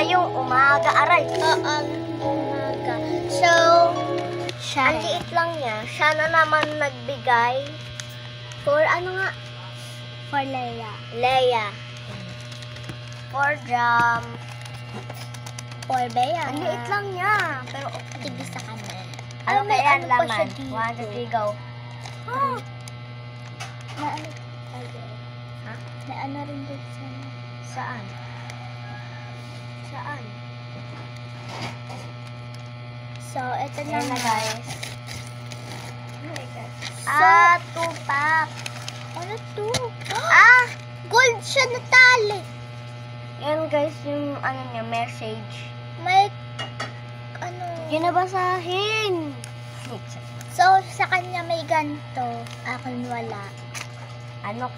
ngayong umaga, aray. Umaga. So, Ang liit lang niya. Siya na naman nagbigay for ano nga? for Leia. Leia. For jam. For Bea. Ang liit lang niya. Pero Tigis sa kanan. ano may kaya ano ang pa siya laman? dito. 1, 2, 3, go. Ah, May ano, Ha? may ano rin dito sa... Saan? Saan? So, ito na Ayan na nga. guys. So, 2 pack. ano to? Ah! Gold siya na tali. Yan guys yung ano niya, message. May, ano... Yun na basahin. So, sa kanya may ganito. Akin wala. Ano